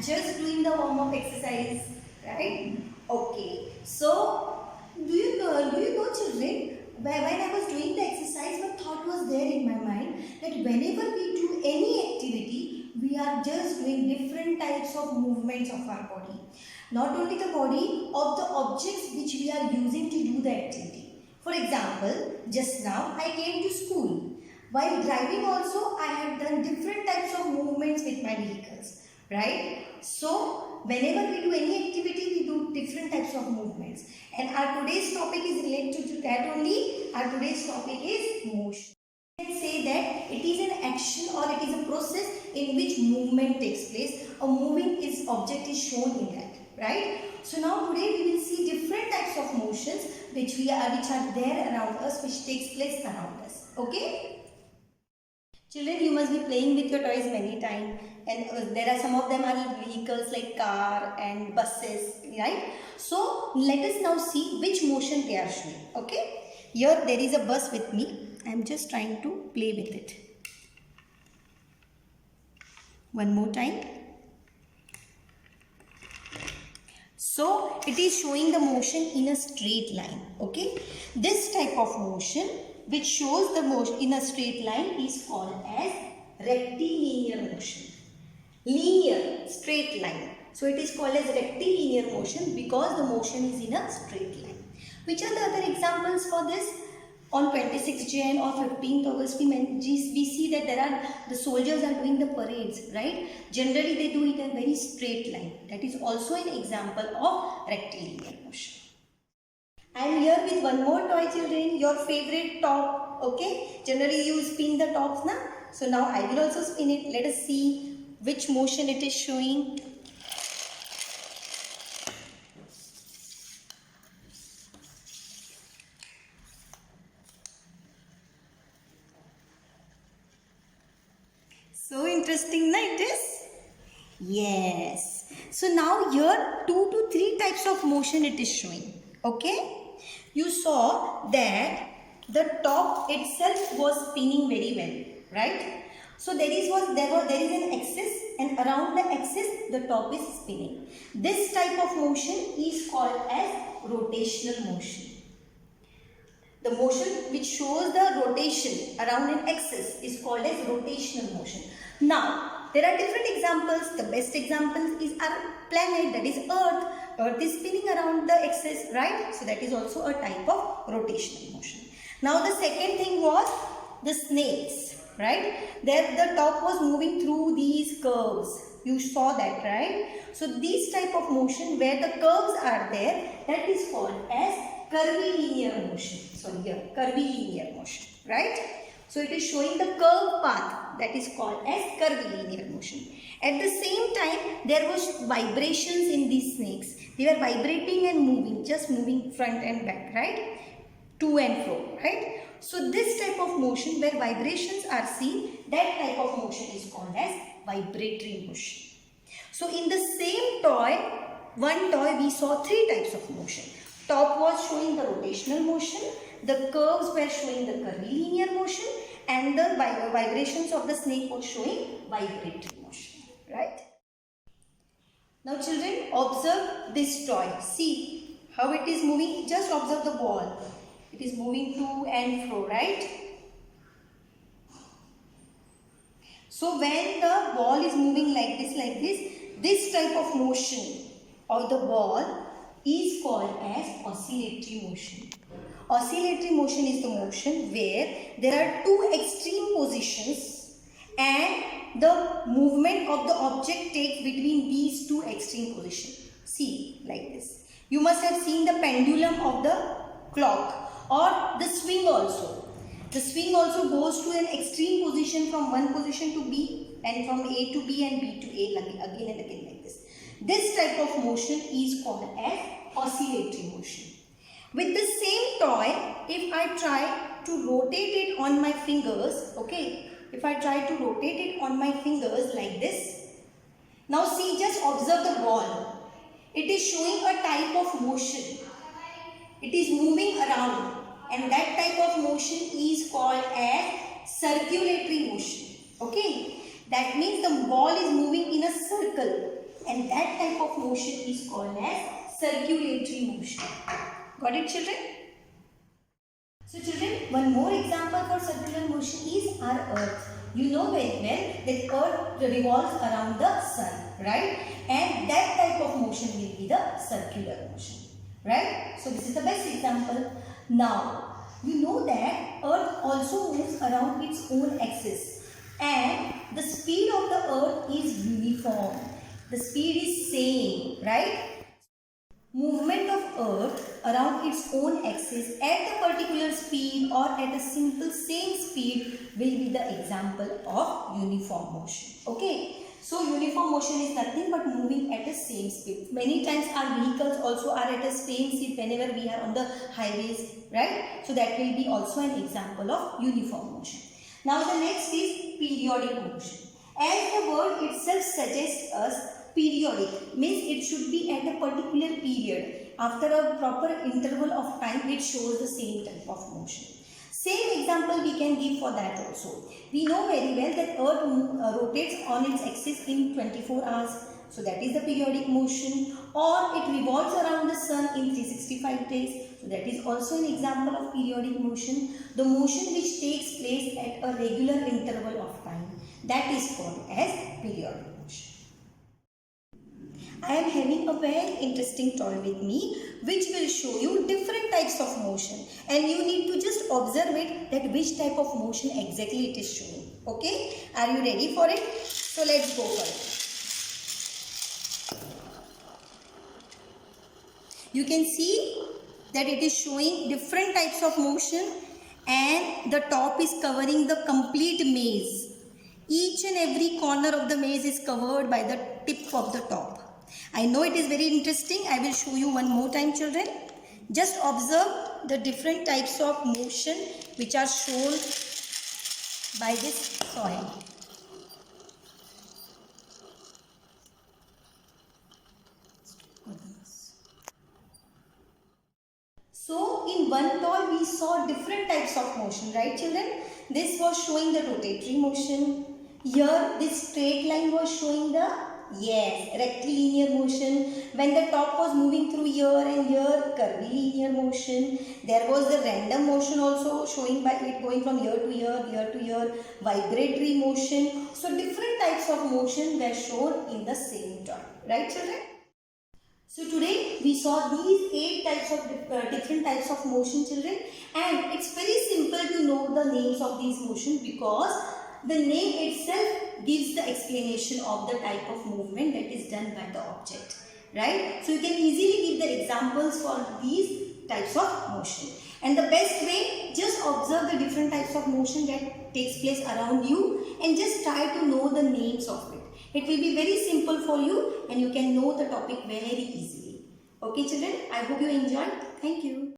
just doing the warm-up exercise, right? Okay. So, do you know, children? When I was doing the exercise, one thought was there in my mind that whenever we do any activity, we are just doing different types of movements of our body. Not only the body, of the objects which we are using to do the activity. For example, just now I came to school. While driving also, I have done different types of movements with my vehicles, right? So, whenever we do any activity, we do different types of movements. And our today's topic is related to that only. Our today's topic is motion. We can say that it is an action or it is a process in which movement takes place. A moving object is shown in that, right? So now today we will see different types of motions which are there around us, which takes place around us. Okay? Children, you must be playing with your toys many times, and there are some of them are vehicles like car and buses, right? So let us now see which motion they are showing. Okay? Here there is a bus with me. I am just trying to play with it. One more time. So it is showing the motion in a straight line. Okay? This type of motion which shows the motion in a straight line is called as rectilinear motion. Linear, straight line. So it is called as rectilinear motion because the motion is in a straight line. Which are the other examples for this? On 26th Jan or 15th August, we see that the soldiers are doing the parades, right? Generally, they do it in a very straight line. That is also an example of rectilinear motion. I am here with one more toy, children, your favorite top, okay? Generally, you spin the tops now. So now I will also spin it. Let us see which motion it is showing. So interesting, na it is? Yes. So now here 2 to 3 types of motion it is showing. Okay? You saw that the top itself was spinning very well, right? So there is an axis, and around the axis the top is spinning. This type of motion is called as rotational motion. The motion which shows the rotation around an axis is called as rotational motion. Now, there are different examples. The best example is our planet, that is Earth. Earth is spinning around the axis, right? So that is also a type of rotational motion. Now, the second thing was the snakes, right? There the top was moving through these curves. You saw that, right? So this type of motion where the curves are there, that is called as curvilinear motion. Curvilinear motion, right? So it is showing the curve path, that is called as curvilinear motion. At the same time, there was vibrations in these snakes. They were vibrating and moving, just moving front and back, right? To and fro, right? So this type of motion where vibrations are seen, that type of motion is called as vibratory motion. So in the same toy, one toy we saw 3 types of motion. Top was showing the rotational motion, the curves were showing the curvilinear motion, and the vibrations of the snake was showing vibratory motion, right? Now children, observe this toy. See how it is moving. Just observe the ball. It is moving to and fro, right? So when the ball is moving like this type of motion of the ball is called as oscillatory motion. Oscillatory motion is the motion where there are 2 extreme positions and the movement of the object takes between these 2 extreme positions. See, like this. You must have seen the pendulum of the clock or the swing also. The swing also goes to an extreme position from one position to B and from A to B and B to A again and again like this. This type of motion is called as oscillatory motion. With the same toy, if I try to rotate it on my fingers, okay, if I try to rotate it on my fingers like this, now see, just observe the ball. It is showing a type of motion. It is moving around, and that type of motion is called as circulatory motion. Okay, that means the ball is moving in a circle. and that type of motion is called as circulatory motion. Got it, children? So children, one more example for circular motion is our earth. You know very well that earth revolves around the sun, right? And that type of motion will be the circular motion, right? So this is the best example. Now, you know that earth also moves around its own axis and the speed of the earth is uniform. The speed is same, right? Movement of earth around its own axis at a particular speed or at a simple same speed will be the example of uniform motion. Okay. So uniform motion is nothing but moving at the same speed. Many times our vehicles also are at the same speed whenever we are on the highways, right? So that will be also an example of uniform motion. Now the next is periodic motion. As the word itself suggests us, periodic means it should be at a particular period. After a proper interval of time, it shows the same type of motion. Same example we can give for that also. We know very well that earth rotates on its axis in 24 hours. So that is the periodic motion. Or it revolves around the sun in 365 days. So that is also an example of periodic motion. The motion which takes place at a regular interval of time. That is called as periodic motion. I am having a very interesting toy with me which will show you different types of motion, and you need to just observe it that which type of motion exactly it is showing. Okay, are you ready for it? So let's go for it. You can see that it is showing different types of motion and the top is covering the complete maze. Each and every corner of the maze is covered by the tip of the top. I know it is very interesting. I will show you one more time, children. Just observe the different types of motion which are shown by this toy. So in one toy we saw different types of motion, right children? This was showing the rotatory motion. Here this straight line was showing the rectilinear motion. When the top was moving through here and here, curvilinear motion. There was the random motion also showing by it going from here to here, vibratory motion. So different types of motion were shown in the same toy, right children? So today we saw these 8 types of different types of motion, children, and it's very simple to know the names of these motions because the name itself gives the explanation of the type of movement that is done by the object, right? So you can easily give the examples for these types of motion. And the best way, just observe the different types of motion that takes place around you and just try to know the names of it. It will be very simple for you and you can know the topic very easily. Okay children, I hope you enjoyed. Thank you.